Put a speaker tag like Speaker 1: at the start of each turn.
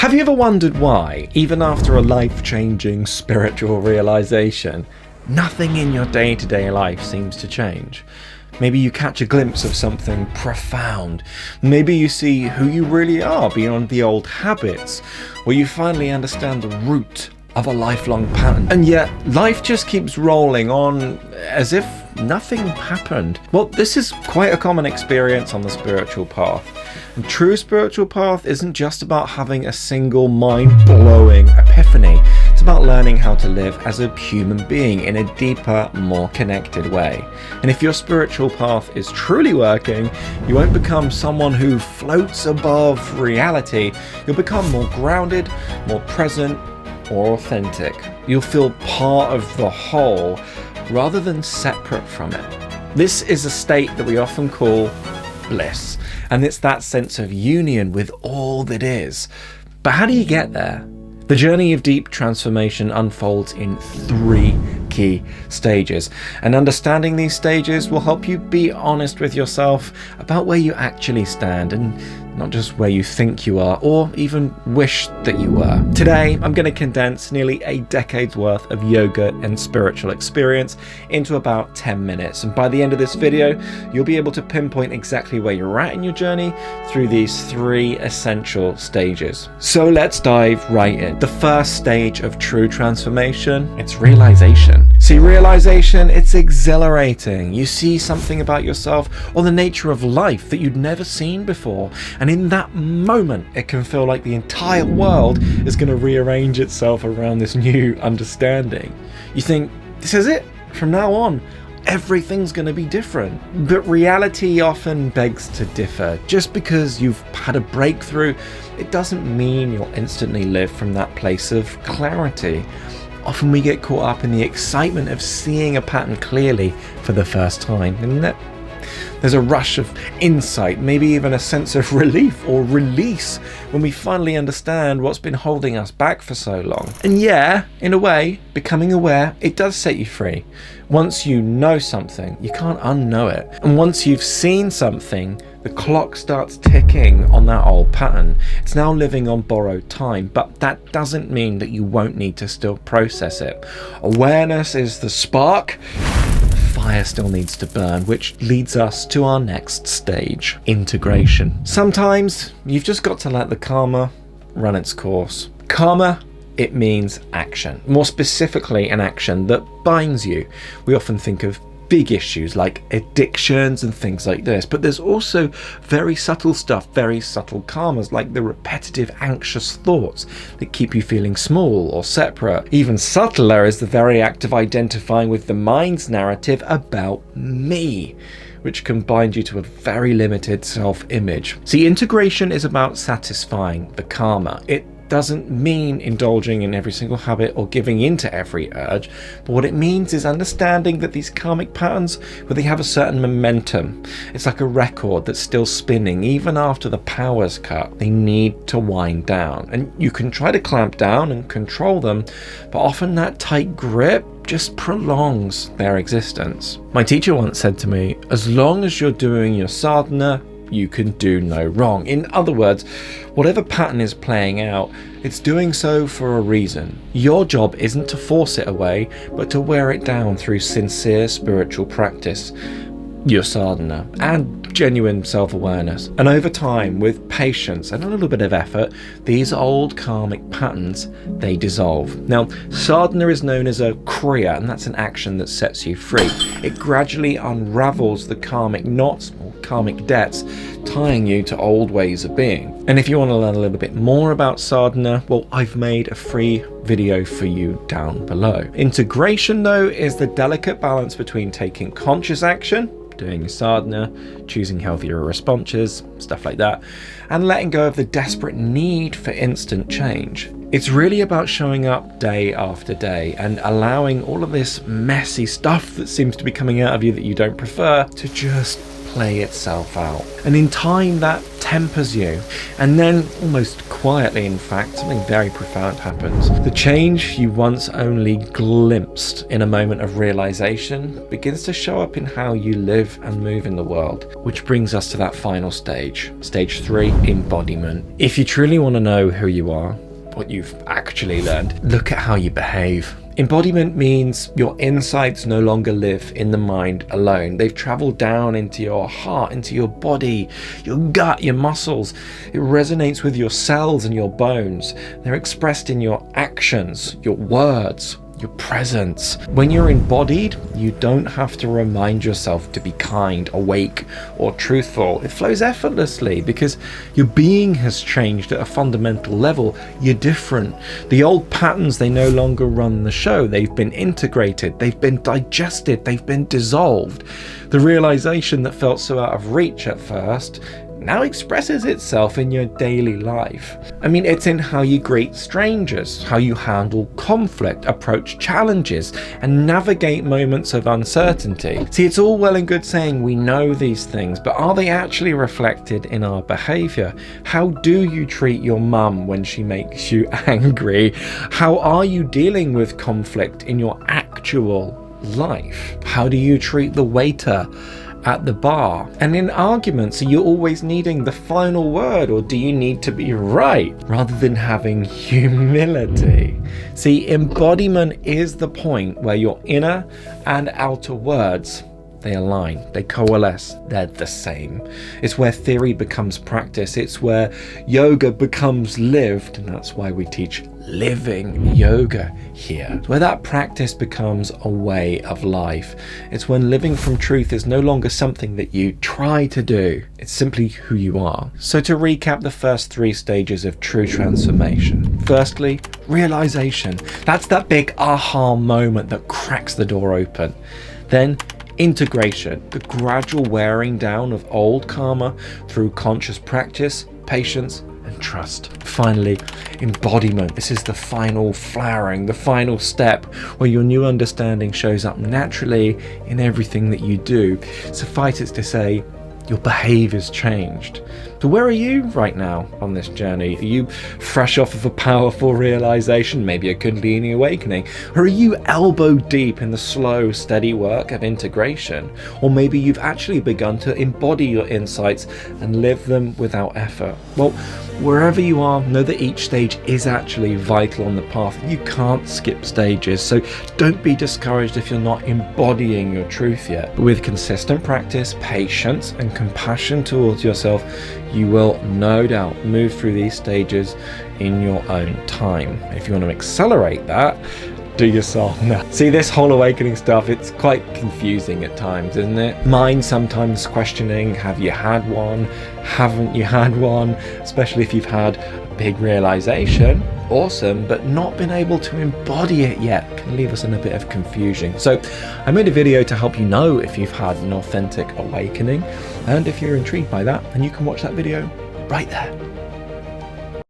Speaker 1: Have you ever wondered why, even after a life-changing spiritual realization, nothing in your day-to-day life seems to change? Maybe you catch a glimpse of something profound. Maybe you see who you really are beyond the old habits, or you finally understand the root of a lifelong pattern. And yet, life just keeps rolling on as if nothing happened. Well, this is quite a common experience on the spiritual path. And true spiritual path isn't just about having a single mind-blowing epiphany. It's about learning how to live as a human being in a deeper, more connected way. And if your spiritual path is truly working, you won't become someone who floats above reality. You'll become more grounded, more present, more authentic. You'll feel part of the whole rather than separate from it. This is a state that we often call bliss, and it's that sense of union with all that is. But how do you get there? The journey of deep transformation unfolds in 3 key stages, and understanding these stages will help you be honest with yourself about where you actually stand, and not just where you think you are or even wish that you were. Today, I'm going to condense nearly a decade's worth of yoga and spiritual experience into about 10 minutes. And by the end of this video, you'll be able to pinpoint exactly where you're at in your journey through these 3 essential stages. So let's dive right in. The first stage of true transformation, it's realization. See, realization, it's exhilarating. You see something about yourself or the nature of life that you'd never seen before. And in that moment, it can feel like the entire world is going to rearrange itself around this new understanding. You think, this is it. From now on, everything's going to be different. But reality often begs to differ. Just because you've had a breakthrough, it doesn't mean you'll instantly live from that place of clarity. Often we get caught up in the excitement of seeing a pattern clearly for the first time, and there's a rush of insight, maybe even a sense of relief or release when we finally understand what's been holding us back for so long. And yeah, in a way, becoming aware, it does set you free. Once you know something, you can't unknow it. And once you've seen something, the clock starts ticking on that old pattern. It's now living on borrowed time, but that doesn't mean that you won't need to still process it. Awareness is the spark. Fire still needs to burn, which leads us to our next stage, integration. Sometimes you've just got to let the karma run its course. Karma, it means action. More specifically, an action that binds you. We often think of big issues like addictions and things like this, but there's also very subtle stuff, very subtle karmas, like the repetitive anxious thoughts that keep you feeling small or separate. Even subtler is the very act of identifying with the mind's narrative about me, which can bind you to a very limited self-image. See, integration is about satisfying the karma. It doesn't mean indulging in every single habit or giving in to every urge, but what it means is understanding that these karmic patterns, well, they have a certain momentum. It's like a record that's still spinning even after the power's cut. They need to wind down, and you can try to clamp down and control them, but often that tight grip just prolongs their existence. My teacher once said to me, as long as you're doing your sadhana, you can do no wrong. In other words, whatever pattern is playing out, it's doing so for a reason. Your job isn't to force it away, but to wear it down through sincere spiritual practice, your sadhana, and genuine self-awareness. And over time, with patience and a little bit of effort, these old karmic patterns, they dissolve. Now, sadhana is known as a kriya, and that's an action that sets you free. It gradually unravels the karmic knots or karmic debts tying you to old ways of being. And if you want to learn a little bit more about sadhana, well, I've made a free video for you down below. Integration, though, is the delicate balance between taking conscious action, doing your sadhana, choosing healthier responses, stuff like that, and letting go of the desperate need for instant change. It's really about showing up day after day and allowing all of this messy stuff that seems to be coming out of you that you don't prefer to just play itself out. And in time, that tempers you. And then, almost quietly in fact, something very profound happens. The change you once only glimpsed in a moment of realization begins to show up in how you live and move in the world. Which brings us to that final stage. Stage 3, embodiment. If you truly want to know who you are, what you've actually learned, look at how you behave. Embodiment means your insights no longer live in the mind alone. They've traveled down into your heart, into your body, your gut, your muscles. It resonates with your cells and your bones. They're expressed in your actions, your words, your presence. When you're embodied, you don't have to remind yourself to be kind, awake, or truthful. It flows effortlessly because your being has changed at a fundamental level. You're different. The old patterns, they no longer run the show. They've been integrated, they've been digested, they've been dissolved. The realization that felt so out of reach at first now expresses itself in your daily life. I mean, it's in how you greet strangers, how you handle conflict, approach challenges, and navigate moments of uncertainty. See, it's all well and good saying we know these things, but are they actually reflected in our behavior? How do you treat your mum when she makes you angry? How are you dealing with conflict in your actual life? How do you treat the waiter at the bar? And in arguments, are you always needing the final word, or do you need to be right rather than having humility? See, embodiment is the point where your inner and outer words, they align, they coalesce, they're the same. It's where theory becomes practice. It's where yoga becomes lived, and that's why we teach living yoga here. It's where that practice becomes a way of life. It's when living from truth is no longer something that you try to do. It's simply who you are. So to recap the first 3 stages of true transformation. Firstly, realization. That's that big aha moment that cracks the door open. Then integration, the gradual wearing down of old karma through conscious practice, patience, and trust. Finally, embodiment. This is the final flowering, the final step where your new understanding shows up naturally in everything that you do. Suffice it to say, your behavior's changed. So where are you right now on this journey? Are you fresh off of a powerful realization, maybe a Kundalini awakening? Or are you elbow deep in the slow, steady work of integration? Or maybe you've actually begun to embody your insights and live them without effort? Well, wherever you are, know that each stage is actually vital on the path. You can't skip stages, so don't be discouraged if you're not embodying your truth yet. But with consistent practice, patience, and compassion towards yourself, you will no doubt move through these stages in your own time. If you want to accelerate that, do yourself now. See, this whole awakening stuff, it's quite confusing at times, isn't it? Mind sometimes questioning, have you had one? Haven't you had one? Especially if you've had a big realization. Awesome, but not been able to embody it yet can leave us in a bit of confusion. So I made a video to help you know if you've had an authentic awakening, and if you're intrigued by that, then you can watch that video right there.